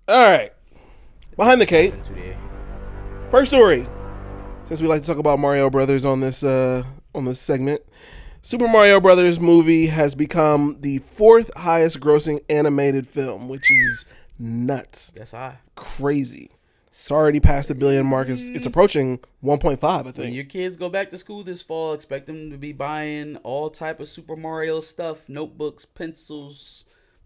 All right. Behind the Cape. First story. Since we like to talk about Mario Brothers on this segment, Super Mario Brothers movie has become the fourth highest grossing animated film, which is nuts. That's high. Crazy. It's already past the billion mark. It's approaching 1.5, I think. When your kids go back to school this fall, expect them to be buying all type of Super Mario stuff: notebooks, pencils,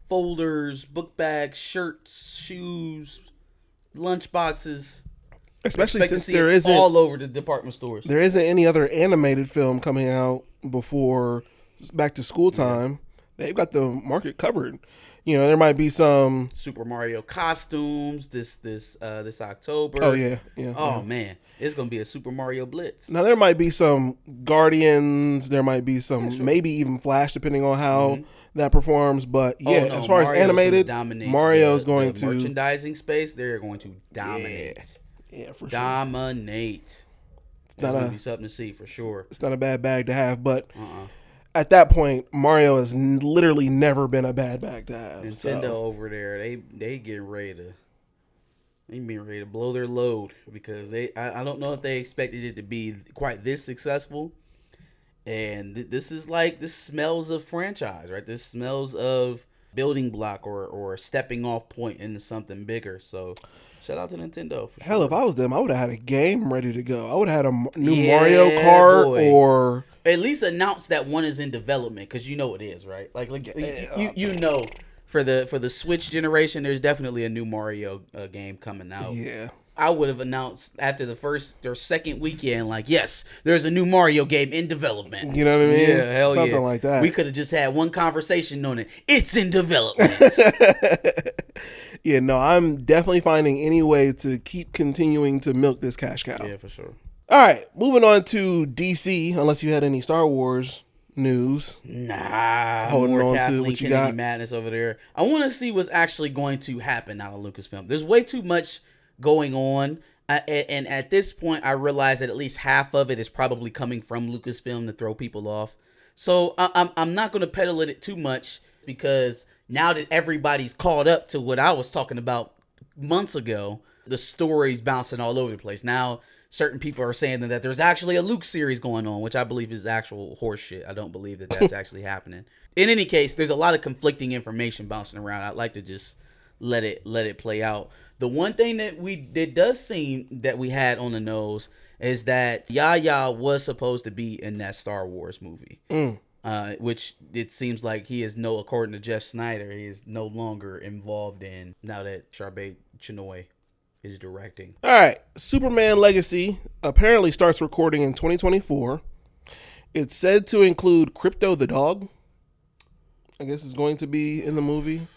folders, book bags, shirts, shoes, lunch boxes. Especially since there isn't all over the department stores. There isn't any other animated film coming out before back to school time. Yeah. They've got the market covered. You know, there might be some Super Mario costumes this October. Oh yeah. Oh man, it's gonna be a Super Mario Blitz. Now there might be some Guardians. There might be some maybe even Flash, depending on how that performs. But yeah, as far Mario's as animated, Mario's going to merchandising space. They're going to dominate. Yeah, for dominate. Sure. It's gonna be something to see for sure. It's not a bad bag to have, but. At that point, Mario has literally never been a bad bag to have. Nintendo over there, they getting ready to blow their load because I don't know if they expected it to be quite this successful. And this smells of franchise, right? This smells of building block or stepping off point into something bigger. So shout out to Nintendo. For Hell, sure. if I was them, I would have had a game ready to go. I would have had a new Mario Kart or at least announce that one is in development because you know it is, right? Like you know, for the Switch generation, there's definitely a new Mario game coming out. Yeah. I would have announced after the first or second weekend, like, yes, there's a new Mario game in development. You know what I mean? Yeah, hell Something yeah. like that. We could have just had one conversation on it. It's in development. Yeah, no, I'm definitely finding any way to keep continuing to milk this cash cow. Yeah, for sure. All right, moving on to DC, unless you had any Star Wars news. Nah, holding more on Kathleen to what you Kennedy got. Madness over there. I want to see what's actually going to happen out of Lucasfilm. There's way too much going on, and at this point, I realize that at least half of it is probably coming from Lucasfilm to throw people off. So I'm not going to peddle it too much because now that everybody's caught up to what I was talking about months ago, the story's bouncing all over the place. Now, certain people are saying that there's actually a Luke series going on, which I believe is actual horseshit. I don't believe that that's actually happening. In any case, there's a lot of conflicting information bouncing around. I'd like to just let it play out. The one thing that does seem that we had on the nose is that Yahya was supposed to be in that Star Wars movie. Which it seems like he is according to Jeff Snyder, he is no longer involved in now that Charbet Chinoy is directing. All right, Superman Legacy apparently starts recording in 2024. It's said to include Crypto the dog. I guess is going to be in the movie.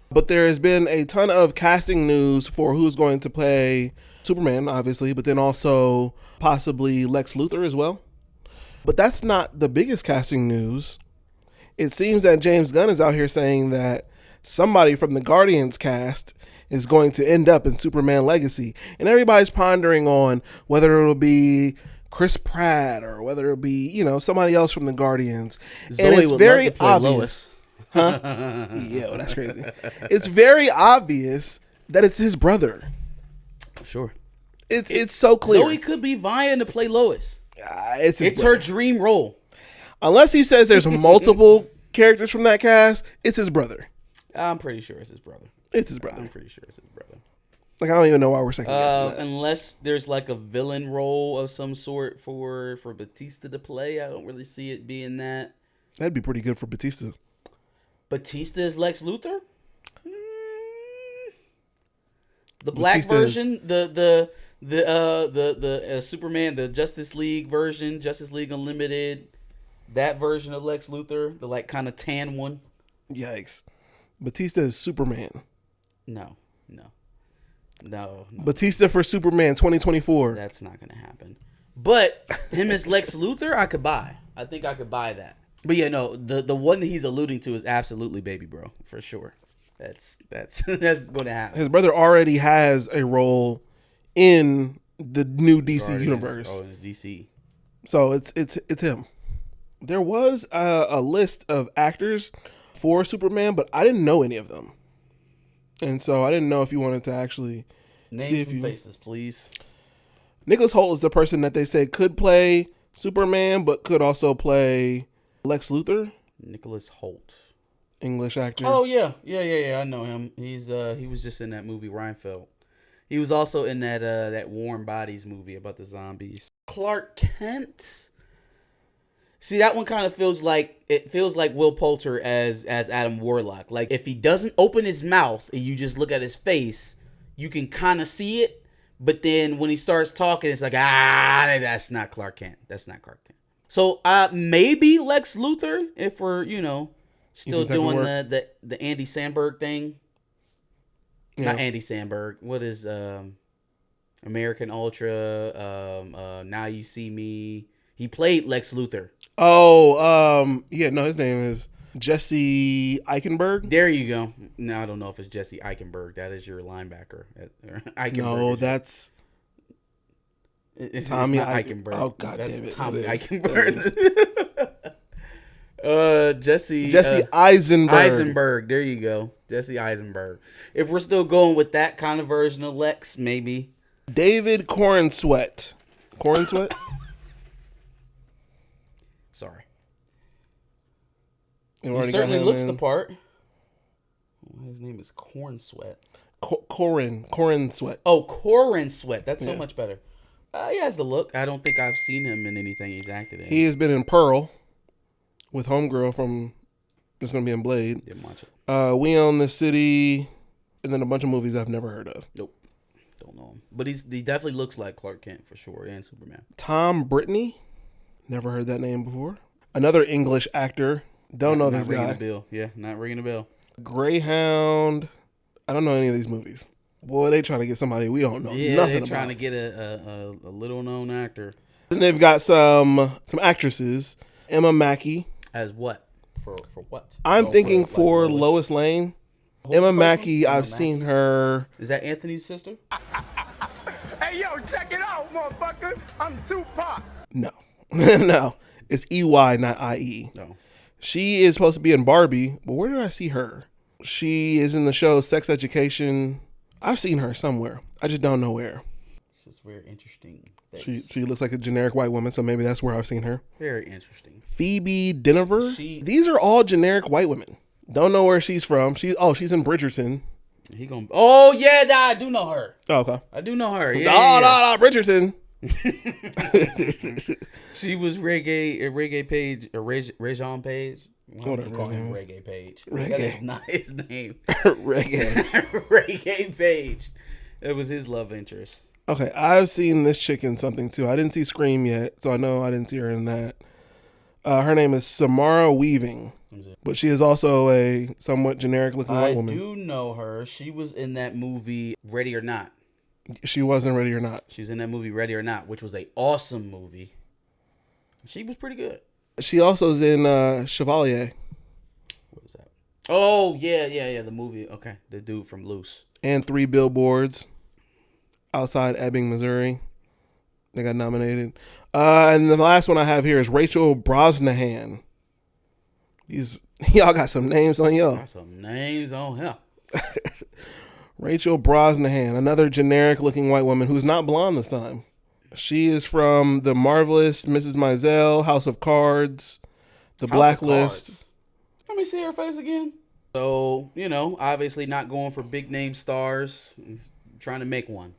But there has been a ton of casting news for who's going to play Superman, obviously, but then also possibly Lex Luthor as well. But that's not the biggest casting news. It seems that James Gunn is out here saying that somebody from the Guardians cast is going to end up in Superman Legacy. And everybody's pondering on whether it'll be Chris Pratt or whether it'll be, somebody else from the Guardians. Zoe and it's would very love to play obvious. Lois. Huh? Yeah, well, that's crazy. It's very obvious that it's his brother. Sure. It's so clear. Zoe could be vying to play Lois. It's her dream role. Unless he says there's multiple characters from that cast, it's his brother. I'm pretty sure it's his brother. It's his brother. I'm pretty sure it's his brother. Like, I don't even know why we're second guessing that. Unless there's like a villain role of some sort for Batista to play. I don't really see it being that. That'd be pretty good for Batista. Batista is Lex Luthor? The black version, the Superman, the Justice League version, Justice League Unlimited, that version of Lex Luthor, the like kind of tan one. Yikes. Batista is Superman. No. Batista for Superman 2024. That's not going to happen. But him as Lex Luthor, I could buy. I think I could buy that. But yeah, no, the one that he's alluding to is absolutely Baby Bro, for sure. That's going to happen. His brother already has a role in the new DC universe. Oh, in DC. So it's him. There was a list of actors for Superman, but I didn't know any of them. And so I didn't know if you wanted to actually Name some faces, please. Nicholas Hoult is the person that they say could play Superman, but could also play Lex Luthor. Nicholas Hoult. English actor. Oh, yeah. I know him. He was just in that movie, Reinfeldt. He was also in that Warm Bodies movie about the zombies. Clark Kent. See, that one kind of feels like Will Poulter as Adam Warlock. Like, if he doesn't open his mouth and you just look at his face, you can kind of see it. But then when he starts talking, it's like, that's not Clark Kent. That's not Clark Kent. So maybe Lex Luthor, if we're, still doing the Andy Samberg thing. Yeah. Not Andy Samberg. What is American Ultra? Now You See Me. He played Lex Luthor. Oh, no, his name is Jesse Eichenberg. There you go. No, I don't know if it's Jesse Eichenberg. That is your linebacker. Eichenberg. No, that's Tommy Eichenberg. Oh, God that's damn it. Tommy Eichenberg. Jesse Eisenberg. Eisenberg. There you go. Jesse Eisenberg. If we're still going with that kind of version of Lex, maybe. David Corenswet. Corenswet? Sorry. He certainly looks the part. His name is Cornsweat. Corenswet. Oh, Corenswet. That's so much better. He has the look. I don't think I've seen him in anything he's acted in. He has been in Pearl with Homegirl from It's Gonna Be in Blade. Didn't watch it. We Own the City, and then a bunch of movies I've never heard of. Nope. Don't know him. But he definitely looks like Clark Kent for sure, and Superman. Tom Brittany. Never heard that name before. Another English actor. Don't know this guy. Not ringing a bell. Yeah, not ringing a bell. Greyhound. I don't know any of these movies. Boy, they trying to get somebody we don't know nothing about. Yeah, they're trying to get a little known actor. Then they've got some actresses. Emma Mackey. As what? For what? I'm thinking for Lois Lane. Emma Mackey, I've seen her. Is that Anthony's sister? Hey, yo, check it out, motherfucker. I'm Tupac. No. No. It's EY, not IE. No. She is supposed to be in Barbie, but where did I see her? She is in the show Sex Education. I've seen her somewhere. I just don't know where. This is very interesting. She looks like a generic white woman, so maybe that's where I've seen her. Very interesting. Phoebe Dynevor. These are all generic white women. Don't know where she's from. She's in Bridgerton. Oh yeah, I do know her. Oh, okay. I do know her. Yeah, no, Bridgerton. She was Reggae Page, Rajon Page. Whatever. Call him Reggae Page. Reggae. That is not his name. Reggae. Reggae Page. It was his love interest. Okay, I've seen this chick in something too. I didn't see Scream yet, so I know I didn't see her in that. Her name is Samara Weaving, but she is also a somewhat generic-looking white woman. I do know her. She was in that movie Ready or Not. She wasn't Ready or Not. She was in that movie Ready or Not, which was an awesome movie. She was pretty good. She also is in Chevalier. What is that? Oh, yeah, the movie. Okay, the dude from Loose. And 3 Billboards Outside Ebbing, Missouri. They got nominated. And the last one I have here is Rachel Brosnahan. Y'all got some names on y'all. Got some names on him. Rachel Brosnahan, another generic-looking white woman who's not blonde this time. She is from The Marvelous Mrs. Maisel, House of Cards, The Blacklist. Let me see her face again. So, obviously not going for big-name stars. He's trying to make one.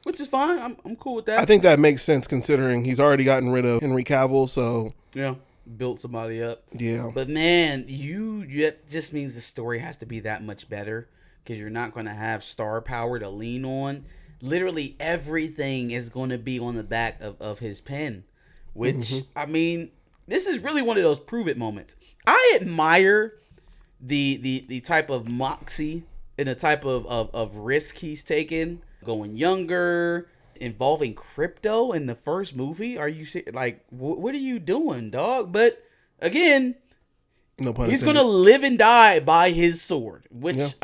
Which is fine. I'm cool with that. I think that makes sense considering he's already gotten rid of Henry Cavill, so... Yeah, built somebody up. Yeah. But, man, that just means the story has to be that much better because you're not going to have star power to lean on. Literally everything is going to be on the back of his pen, which, I mean, this is really one of those prove it moments. I admire the type of moxie and the type of risk he's taken. Going younger, involving crypto in the first movie. Are you like, what are you doing, dog? But again, no pun he's going to live and die by his sword, which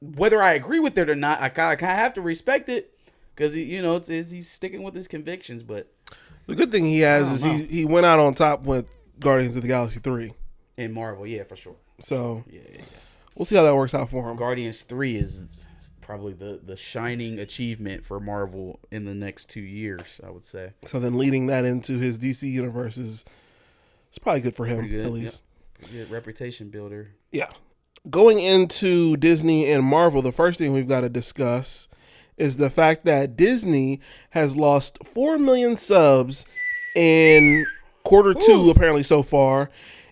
whether I agree with it or not, I kind of have to respect it because, he's sticking with his convictions. But the good thing he has is he went out on top with Guardians of the Galaxy 3. In Marvel, yeah, for sure. So, yeah. we'll see how that works out for him. Guardians 3 is probably the shining achievement for Marvel in the next 2 years, I would say. So then leading that into his DC universe is it's probably good for him, Pretty good, at least. Yep. Pretty good reputation builder. Yeah. Going into Disney and Marvel, the first thing we've got to discuss is the fact that Disney has lost 4 million subs in quarter two, apparently so far,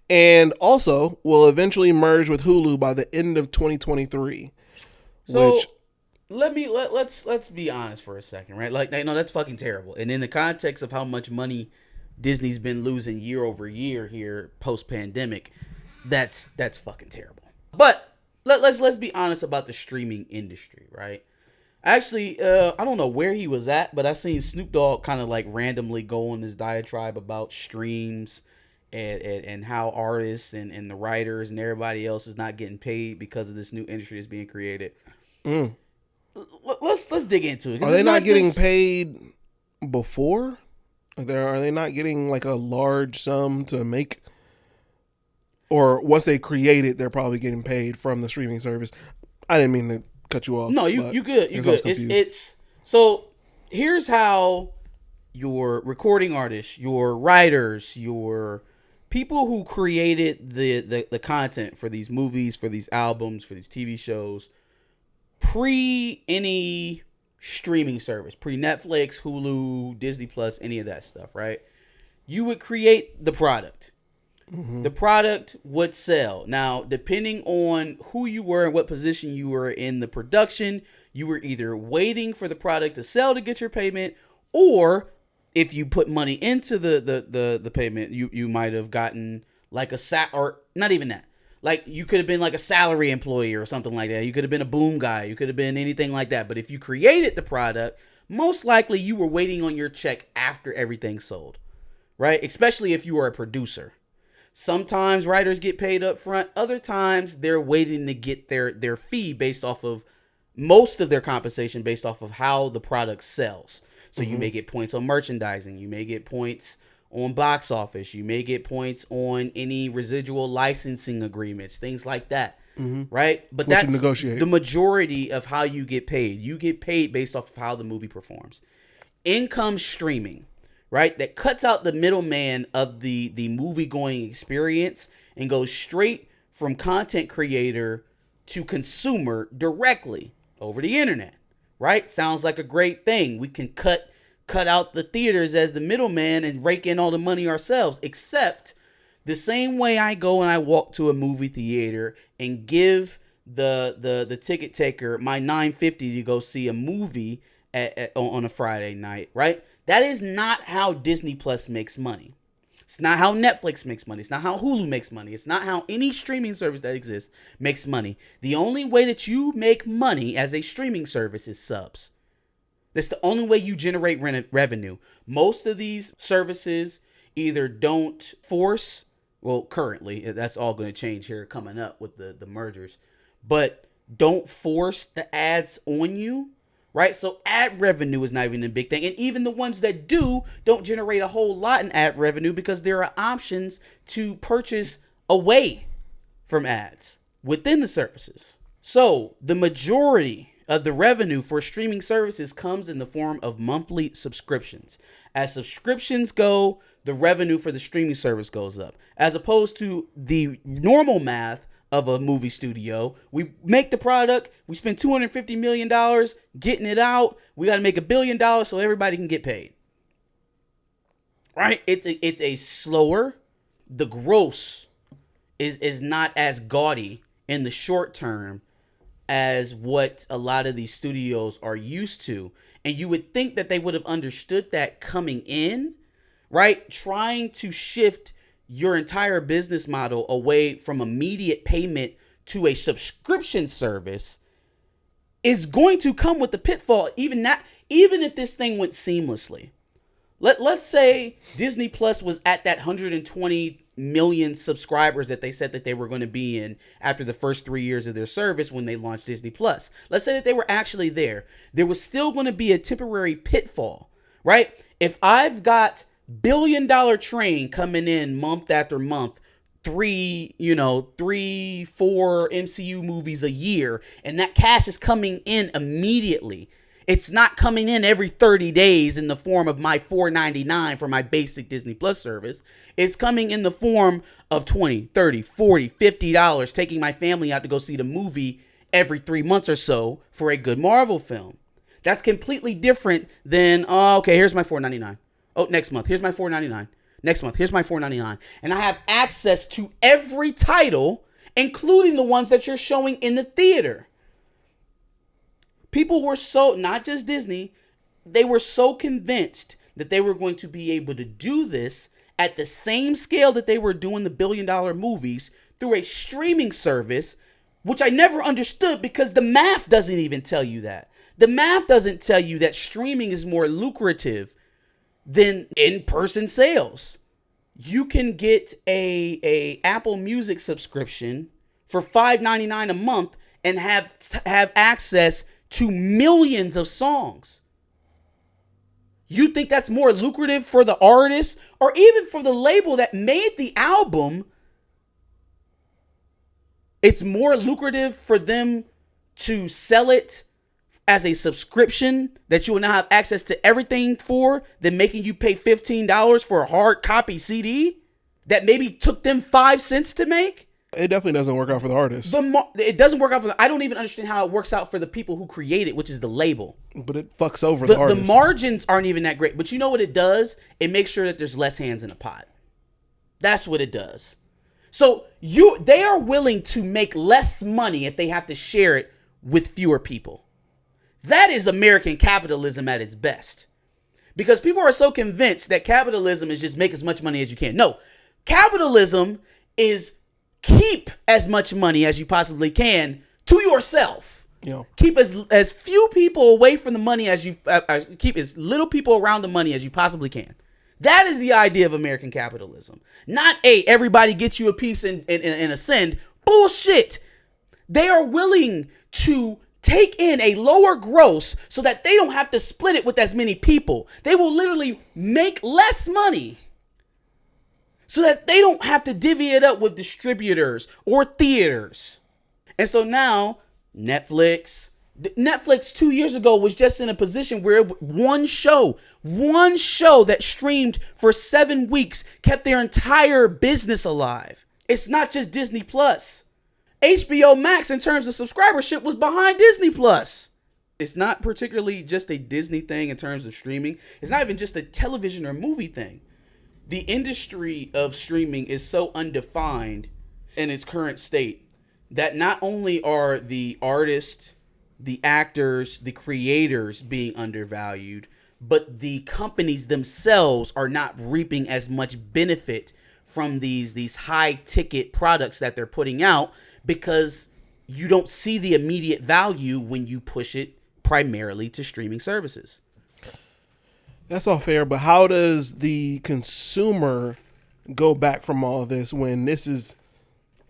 and also will eventually merge with Hulu by the end of 2023. So which, let's be honest for a second, right? Like, no, that's fucking terrible. And in the context of how much money Disney's been losing year over year here post pandemic, that's fucking terrible. But let's be honest about the streaming industry, right? Actually, I don't know where he was at, but I seen Snoop Dogg kind of like randomly go on this diatribe about streams and how artists and the writers and everybody else is not getting paid because of this new industry that's being created. Let's dig into it. Are they not getting paid before? Are they not getting like a large sum to make? Or once they create it, they're probably getting paid from the streaming service. I didn't mean to cut you off. No, you good. You good. It's so here's how your recording artists, your writers, your people who created the content for these movies, for these albums, for these TV shows, pre any streaming service, pre Netflix, Hulu, Disney Plus, any of that stuff, right? You would create the product. Mm-hmm. The product would sell. Now, depending on who you were and what position you were in the production, you were either waiting for the product to sell to get your payment, or if you put money into the payment, you might have gotten like or not even that. Like, you could have been like a salary employee or something like that. You could have been a boom guy. You could have been anything like that. But if you created the product, most likely you were waiting on your check after everything sold, right? Especially if you were a producer. Sometimes writers get paid up front. Other times they're waiting to get their fee based off of most of their compensation based off of how the product sells. So you may get points on merchandising. You may get points on box office. You may get points on any residual licensing agreements, things like that. Right? But what that's you negotiate. The majority of how you get paid. You get paid based off of how the movie performs. Income streaming. Right, that cuts out the middleman of the movie going experience and goes straight from content creator to consumer directly over the internet. Right, sounds like a great thing. We can cut out the theaters as the middleman and rake in all the money ourselves. Except the same way I go and I walk to a movie theater and give the ticket taker my $9.50 to go see a movie on a Friday night. Right. That is not how Disney Plus makes money. It's not how Netflix makes money. It's not how Hulu makes money. It's not how any streaming service that exists makes money. The only way that you make money as a streaming service is subs. That's the only way you generate revenue. Most of these services either don't force, well, currently, that's all going to change here coming up with the mergers, but don't force the ads on you. Right? So ad revenue is not even a big thing. And even the ones that don't generate a whole lot in ad revenue because there are options to purchase away from ads within the services. So the majority of the revenue for streaming services comes in the form of monthly subscriptions. As subscriptions go, the revenue for the streaming service goes up. As opposed to the normal math of a movie studio. We make the product, we spend $250 million getting it out. We got to make $1 billion so everybody can get paid. Right? It's a slower, the gross is not as gaudy in the short term as what a lot of these studios are used to. And you would think that they would have understood that coming in, right? Trying to shift your entire business model away from immediate payment to a subscription service is going to come with the pitfall, even if this thing went seamlessly. Let's say Disney Plus was at that 120 million subscribers that they said that they were going to be in after the first 3 years of their service when they launched Disney Plus. Let's say that they were actually there. There was still going to be a temporary pitfall, right? If I've got $1 billion train coming in month after month, 3, 4 MCU movies a year, and that cash is coming in immediately. It's not coming in every 30 days in the form of my $4.99 for my basic Disney Plus service. It's coming in the form of $20, $30, $40, $50, taking my family out to go see the movie every 3 months or so for a good Marvel film. That's completely different than, okay, here's my $4.99. Oh, next month, here's my $4.99. Next month, here's my $4.99. And I have access to every title, including the ones that you're showing in the theater. People were so, not just Disney, they were so convinced that they were going to be able to do this at the same scale that they were doing the billion-dollar movies through a streaming service, which I never understood because the math doesn't even tell you that. The math doesn't tell you that streaming is more lucrative than in-person sales. You can get a Apple Music subscription for $5.99 a month and have access to millions of songs. You think that's more lucrative for the artist or even for the label that made the album? It's more lucrative for them to sell it as a subscription that you will now have access to everything for than making you pay $15 for a hard copy CD that maybe took them 5 cents to make. It definitely doesn't work out for the artist. It doesn't work out for I don't even understand how it works out for the people who create it, which is the label. But it fucks over the artist. The margins aren't even that great. But you know what it does? It makes sure that there's less hands in the pot. That's what it does. So they are willing to make less money if they have to share it with fewer people. That is American capitalism at its best. Because people are so convinced that capitalism is just make as much money as you can. No, capitalism is keep as much money as you possibly can to yourself. Keep as few people away from the money as you keep as little people around the money as you possibly can. That is the idea of American capitalism. Not everybody gets you a piece and ascend. Bullshit. They are willing to take in a lower gross so that they don't have to split it with as many people. They will literally make less money so that they don't have to divvy it up with distributors or theaters. And so now Netflix 2 years ago was just in a position where one show that streamed for 7 weeks kept their entire business alive. It's not just Disney Plus. HBO Max, in terms of subscribership, was behind Disney Plus. It's not particularly just a Disney thing in terms of streaming. It's not even just a television or movie thing. The industry of streaming is so undefined in its current state that not only are the artists, the actors, the creators being undervalued, but the companies themselves are not reaping as much benefit from these high ticket products that they're putting out because you don't see the immediate value when you push it primarily to streaming services. That's all fair, but how does the consumer go back from all of this when this is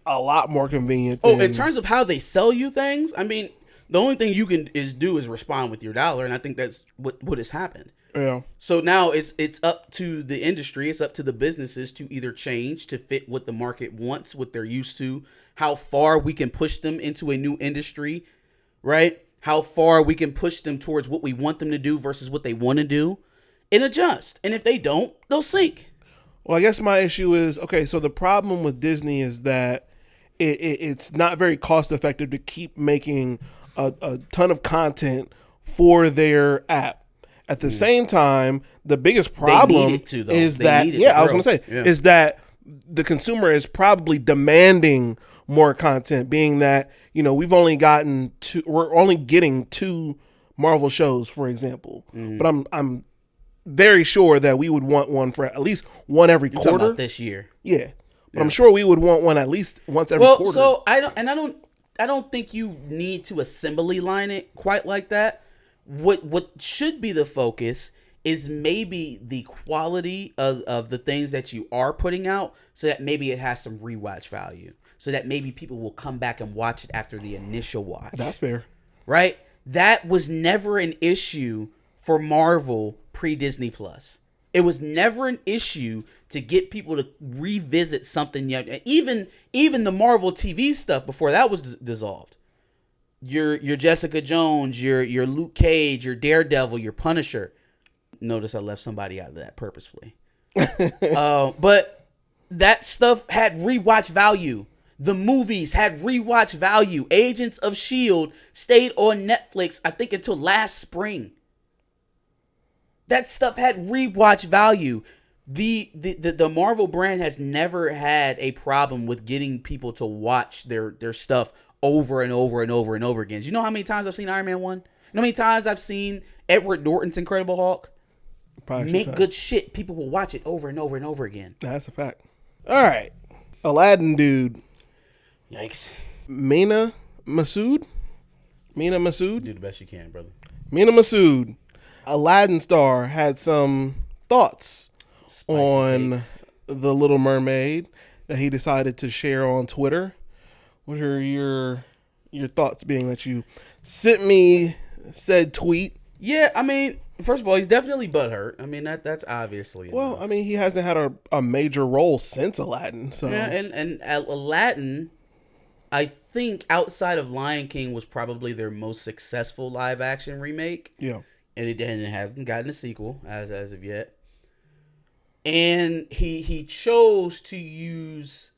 a lot more convenient? In terms of how they sell you things, I mean, the only thing you can do is respond with your dollar, and I think that's what has happened. Yeah. So now it's up to the industry, it's up to the businesses to either change to fit what the market wants, what they're used to, how far we can push them into a new industry, right? How far we can push them towards what we want them to do versus what they want to do, and adjust. And if they don't, they'll sink. Well, I guess my issue is, okay, so the problem with Disney is that it's not very cost effective to keep making a ton of content for their app. At the same time, the biggest problem is that, I was going to say, is that the consumer is probably demanding more content, being that, we've only gotten we're only getting 2 Marvel shows, for example. But I'm very sure that we would want one for at least one every quarter. Talking about this year. Yeah. But I'm sure we would want one at least once every quarter. So I don't think you need to assembly line it quite like that. What should be the focus is maybe the quality of the things that you are putting out, so that maybe it has some rewatch value, so that maybe people will come back and watch it after the initial watch. That's fair. Right? That was never an issue for Marvel pre-Disney Plus. It was never an issue to get people to revisit something young. Even the Marvel TV stuff before that was dissolved. Your Jessica Jones, your Luke Cage, your Daredevil, your Punisher. Notice I left somebody out of that purposefully. But that stuff had rewatch value. The movies had rewatch value. Agents of S.H.I.E.L.D. stayed on Netflix, I think, until last spring. That stuff had rewatch value. The Marvel brand has never had a problem with getting people to watch their stuff over and over and over and over again. Do you know how many times I've seen Iron Man 1? You know how many times I've seen Edward Norton's Incredible Hulk? Make good shit. People will watch it over and over and over again. That's a fact. All right. Aladdin dude. Yikes. Mina Masood. Do the best you can, brother. Mina Masood, Aladdin star, had some thoughts on The Little Mermaid that he decided to share on Twitter. What are your thoughts, being that you sent me said tweet? Yeah, I mean, first of all, he's definitely butthurt. I mean, that's obviously well. enough. I mean, he hasn't had a major role since Aladdin. So yeah, and Aladdin, I think outside of Lion King, was probably their most successful live action remake. Yeah, and it hasn't gotten a sequel as of yet. And he chose to use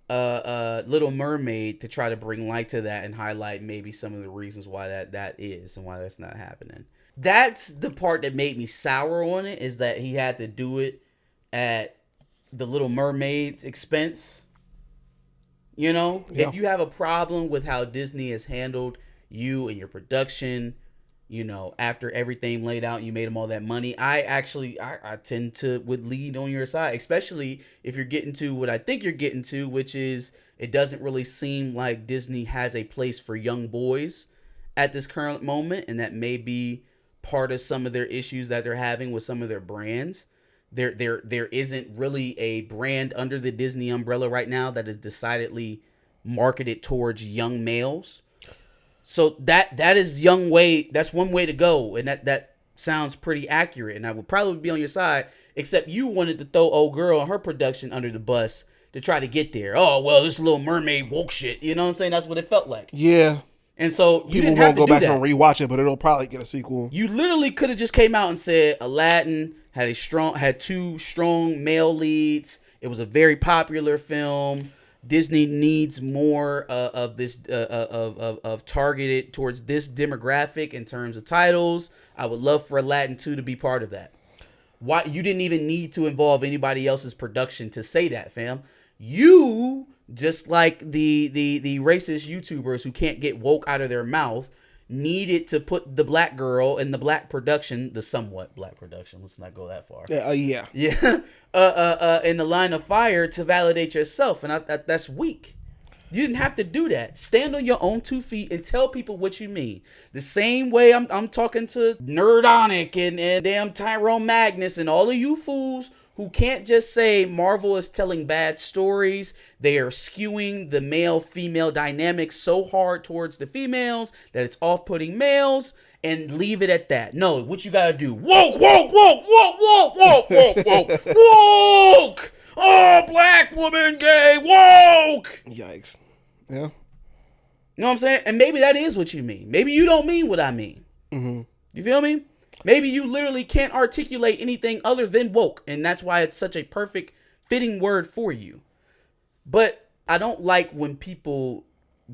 Little Mermaid to try to bring light to that and highlight maybe some of the reasons why that is and why that's not happening. That's the part that made me sour on it, is that he had to do it at the Little Mermaid's expense. You know, if you have a problem with how Disney has handled you and your production, you know, after everything laid out, you made them all that money. I tend to would lead on your side, especially if you're getting to what I think you're getting to, which is it doesn't really seem like Disney has a place for young boys at this current moment. And that may be part of some of their issues that they're having with some of their brands. There isn't really a brand under the Disney umbrella right now that is decidedly marketed towards young males. So that is that's one way to go, and that sounds pretty accurate, and I would probably be on your side, except you wanted to throw old girl and her production under the bus to try to get there. Oh, well, this Little Mermaid woke shit. You know what I'm saying? That's what it felt like. Yeah. And so you People didn't have to go do back that. and rewatch it, but it'll probably get a sequel. You literally could have just came out and said Aladdin had two strong male leads. It was a very popular film. Disney needs more of this of targeted towards this demographic in terms of titles. I would love for Aladdin 2 to be part of that. Why you didn't even need to involve anybody else's production to say that, fam. You, just like the racist YouTubers who can't get woke out of their mouth, needed to put the black girl in the black production, the somewhat black production. Let's not go that far. Yeah. In the line of fire to validate yourself, and that's weak. You didn't have to do that. Stand on your own 2 feet and tell people what you mean. The same way I'm talking to Nerdonic and damn Tyrone Magnus and all of you fools who can't just say Marvel is telling bad stories. They are skewing the male-female dynamic so hard towards the females that it's off-putting males, and leave it at that. No, what you gotta do? Woke! Oh, black woman gay, woke! Yikes. Yeah. You know what I'm saying? And maybe that is what you mean. Maybe you don't mean what I mean. Mm-hmm. You feel me? Maybe you literally can't articulate anything other than woke, and that's why it's such a perfect, fitting word for you. But I don't like when people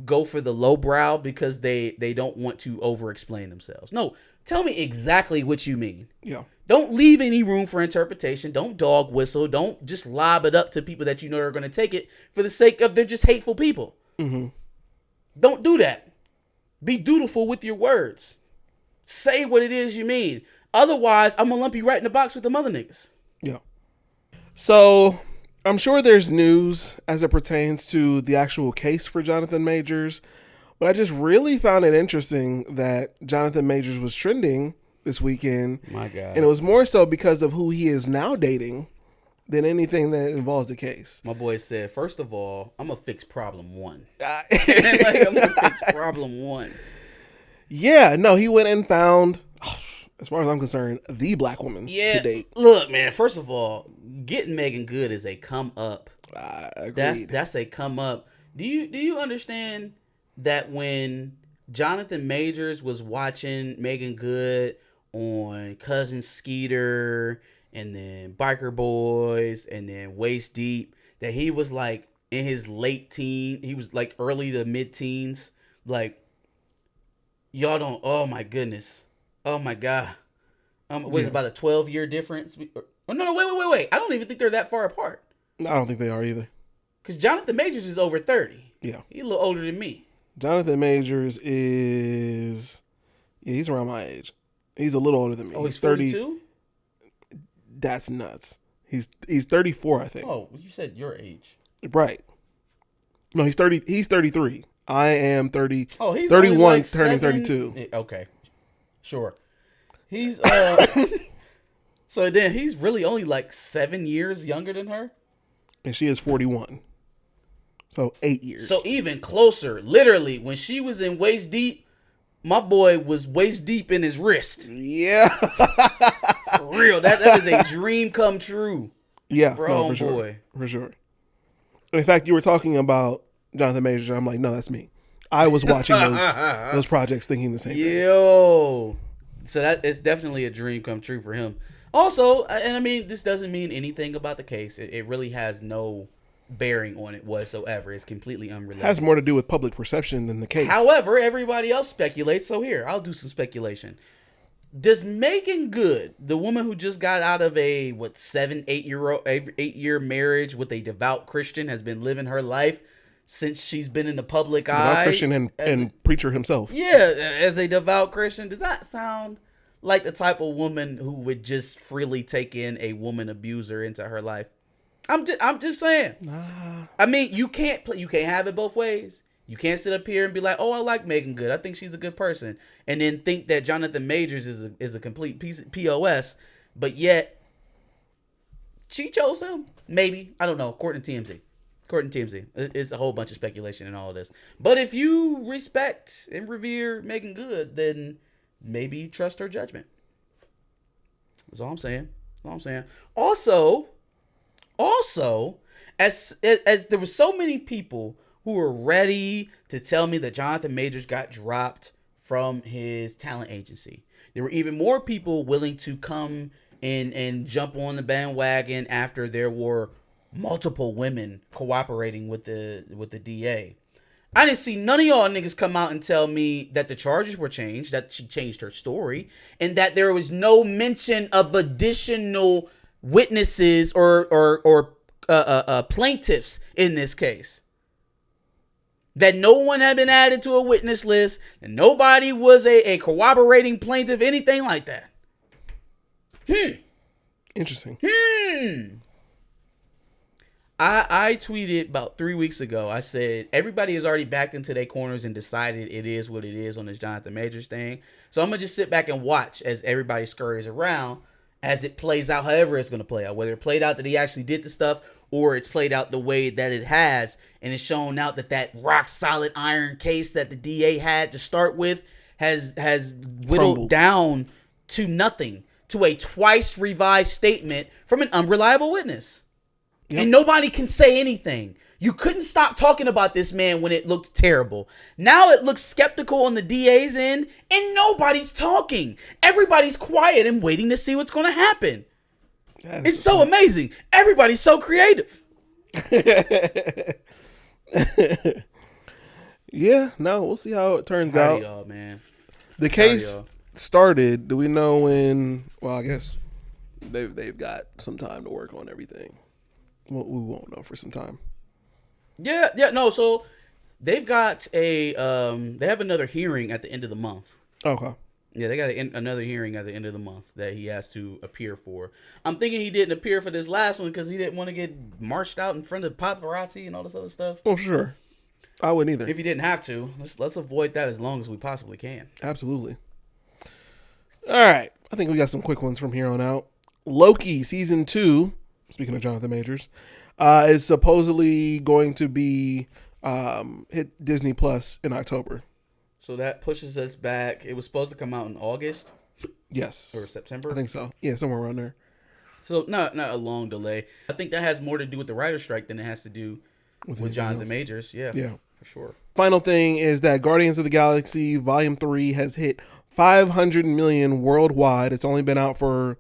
go for the lowbrow because they don't want to over-explain themselves. No, tell me exactly what you mean. Yeah. Don't leave any room for interpretation. Don't dog whistle. Don't just lob it up to people that you know are going to take it for the sake of they're just hateful people. Mm-hmm. Don't do that. Be dutiful with your words. Say what it is you mean. Otherwise, I'm going to lump you right in the box with the mother niggas. Yeah. So I'm sure there's news as it pertains to the actual case for Jonathan Majors, but I just really found it interesting that Jonathan Majors was trending this weekend. My God. And it was more so because of who he is now dating than anything that involves the case. My boy said, first of all, I'm going to fix problem one. I'm going to fix problem one. Yeah, no, he went and found as far as I'm concerned, the black woman to date. Look, man. First of all, getting Megan Good is a come up. Agreed. That's a come up. Do you understand that when Jonathan Majors was watching Megan Good on Cousin Skeeter and then Biker Boys and then Waist Deep, that he was like in his late teen, he was like early to mid teens, like, y'all don't, oh my goodness, oh my God. Was it about a 12-year difference? Oh, no, wait. I don't even think they're that far apart. I don't think they are either. Because Jonathan Majors is over 30. Yeah. He's a little older than me. Jonathan Majors is, he's around my age. He's a little older than me. Oh, he's 32? That's nuts. He's 34, I think. Oh, you said your age. Right. No, he's 30. He's 33. I am 30. Oh, he's 31, like turning 32. Okay. Sure. He's so then he's really only like 7 years younger than her. And she is 41. So 8 years. So even closer. Literally, when she was in Waist Deep, my boy was waist deep in his wrist. Yeah. For real. That is a dream come true. Yeah. For for sure. boy. For sure. In fact, you were talking about Jonathan Majors, and I'm like, no, that's me. I was watching those projects thinking the same thing. Yo. So that is definitely a dream come true for him. Also, and I mean, this doesn't mean anything about the case. It really has no bearing on it whatsoever. It's completely unrelated. Has more to do with public perception than the case. However, everybody else speculates. So here, I'll do some speculation. Does Megan Good, the woman who just got out of a 8-year marriage with a devout Christian, has been living her life since she's been in the public eye, Christian and preacher himself. Yeah, as a devout Christian, does that sound like the type of woman who would just freely take in a woman abuser into her life? I'm just saying. Nah. I mean, you can't have it both ways. You can't sit up here and be like, "Oh, I like Megan Good. I think she's a good person," and then think that Jonathan Majors is a complete piece of POS, but yet she chose him. Maybe, I don't know. According to TMZ. It's a whole bunch of speculation in all of this. But if you respect and revere Megan Good, then maybe trust her judgment. That's all I'm saying. Also, as there were so many people who were ready to tell me that Jonathan Majors got dropped from his talent agency, there were even more people willing to come in and jump on the bandwagon after there were multiple women cooperating with the DA. I didn't see none of y'all niggas come out and tell me that the charges were changed, that she changed her story, and that there was no mention of additional witnesses or plaintiffs in this case. That no one had been added to a witness list, and nobody was a corroborating plaintiff, anything like that. Interesting. I tweeted about 3 weeks ago. I said, everybody has already backed into their corners and decided it is what it is on this Jonathan Majors thing. So I'm going to just sit back and watch as everybody scurries around as it plays out, however it's going to play out. Whether it played out that he actually did the stuff or it's played out the way that it has. And it's shown out that rock solid iron case that the DA had to start with has whittled down to nothing, to a twice revised statement from an unreliable witness. Yep. And nobody can say anything. You couldn't stop talking about this man when it looked terrible. Now it looks skeptical on the DA's end, and nobody's talking. Everybody's quiet and waiting to see what's going to happen. It's so amazing. Everybody's so creative. Yeah, no, we'll see how it turns out. Y'all, man. The case started. Do we know when? Well, I guess they've got some time to work on everything. Well, we won't know for some time. Yeah, no. So they've got they have another hearing at the end of the month. Okay. Yeah, they got another hearing at the end of the month that he has to appear for. I'm thinking he didn't appear for this last one because he didn't want to get marched out in front of paparazzi and all this other stuff. Oh, sure. I wouldn't either. If he didn't have to, let's avoid that as long as we possibly can. Absolutely. All right. I think we got some quick ones from here on out. Loki season 2. Speaking of Jonathan Majors, is supposedly going to be hit Disney Plus in October. So that pushes us back. It was supposed to come out in August. Yes. or September. I think so. Yeah, somewhere around there. So not a long delay. I think that has more to do with the writer's strike than it has to do with Jonathan Majors. Yeah, for sure. Final thing is that Guardians of the Galaxy Volume 3 has hit 500 million worldwide. It's only been out for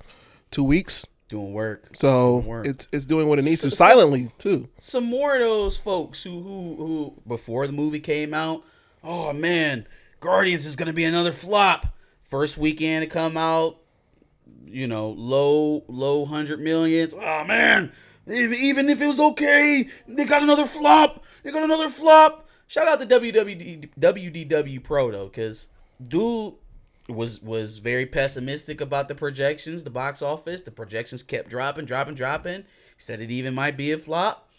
2 weeks. Doing work. So it's doing what it needs to, silently too. Some more of those folks who before the movie came out, oh man, Guardians is gonna be another flop. First weekend to come out, low 100 millions. Oh man, even if it was okay, they got another flop. Shout out to WDW Pro though, because dude was very pessimistic about the projections, the box office. The projections kept dropping. He said it even might be a flop.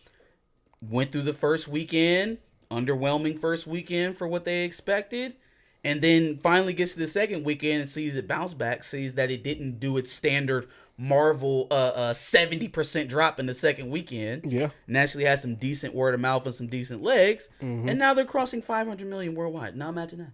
Went through the first weekend, underwhelming first weekend for what they expected. And then finally gets to the second weekend and sees it bounce back, sees that it didn't do its standard Marvel 70% drop in the second weekend. Yeah. And actually has some decent word of mouth and some decent legs. Mm-hmm. And now they're crossing 500 million worldwide. Now imagine that.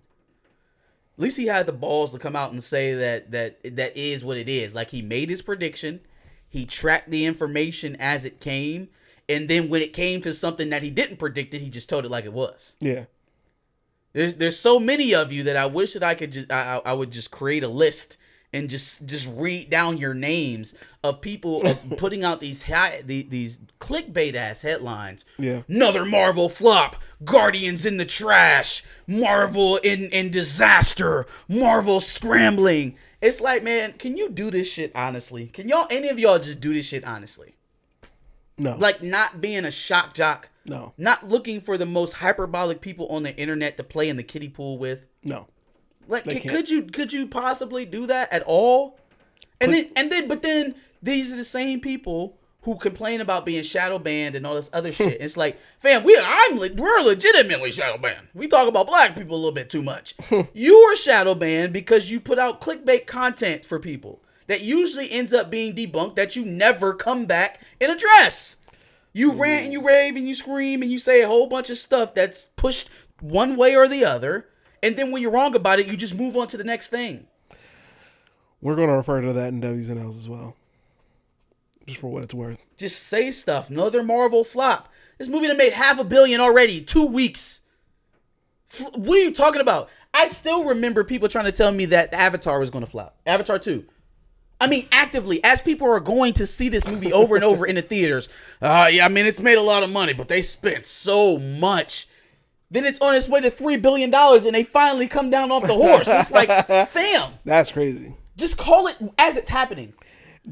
At least he had the balls to come out and say that is what it is. Like, he made his prediction. He tracked the information as it came. And then when it came to something that he didn't predict it, he just told it like it was. Yeah. There's so many of you that I wish that I could just I would just create a list and just read down your names of people putting out these clickbait ass headlines. Yeah. Another Marvel flop. Guardians in the trash. Marvel in disaster. Marvel scrambling. It's like, man, can you do this shit honestly? Can any of y'all just do this shit honestly? No. Like, not being a shock jock. No. Not looking for the most hyperbolic people on the internet to play in the kiddie pool with. No. Like, could you possibly do that at all? But then these are the same people who complain about being shadow banned and all this other shit. It's like, fam, we're legitimately shadow banned. We talk about black people a little bit too much. You are shadow banned because you put out clickbait content for people that usually ends up being debunked, that you never come back and address. You rant and you rave and you scream and you say a whole bunch of stuff that's pushed one way or the other. And then when you're wrong about it, you just move on to the next thing. We're going to refer to that in W's and L's as well. Just for what it's worth. Just say stuff. Another Marvel flop. This movie done made $500 million already. 2 weeks. What are you talking about? I still remember people trying to tell me that Avatar was going to flop. Avatar 2. I mean, actively, as people are going to see this movie over and over in the theaters. Yeah, I mean, it's made a lot of money, but they spent so much. Then it's on its way to $3 billion, and they finally come down off the horse. It's like, fam. That's crazy. Just call it as it's happening.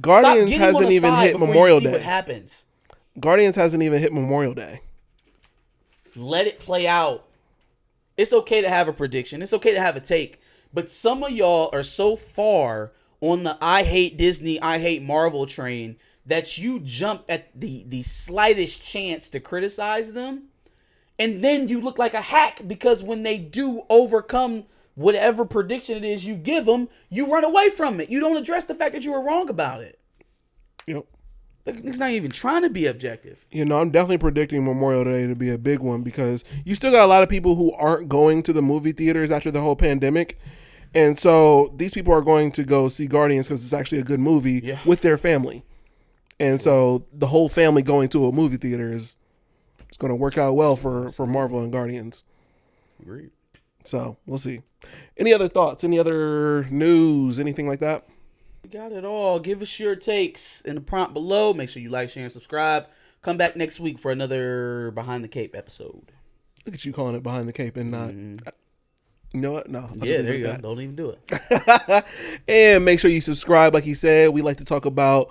Guardians hasn't even hit Memorial Day. What happens? Guardians hasn't even hit Memorial Day. Let it play out. It's okay to have a prediction. It's okay to have a take. But some of y'all are so far on the I hate Disney, I hate Marvel train that you jump at the slightest chance to criticize them. And then you look like a hack because when they do overcome whatever prediction it is you give them, you run away from it. You don't address the fact that you were wrong about it. Yep. It's not even trying to be objective. I'm definitely predicting Memorial Day to be a big one because you still got a lot of people who aren't going to the movie theaters after the whole pandemic. And so these people are going to go see Guardians because it's actually a good movie with their family. And so the whole family going to a movie theater is going to work out well for Marvel and Guardians. Agreed. So we'll see. Any other thoughts? Any other news? Anything like that? We got it all. Give us your takes in the prompt below. Make sure you like, share, and subscribe. Come back next week for another Behind the Cape episode. Look at you calling it Behind the Cape and not... You know what? No. Yeah, there you go. Don't even do it. And make sure you subscribe. Like he said, we like to talk about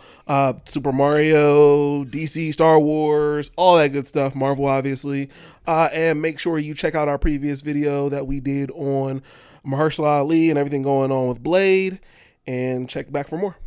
Super Mario, DC, Star Wars, all that good stuff. Marvel, obviously. And make sure you check out our previous video that we did on Mahershala Ali and everything going on with Blade. And check back for more.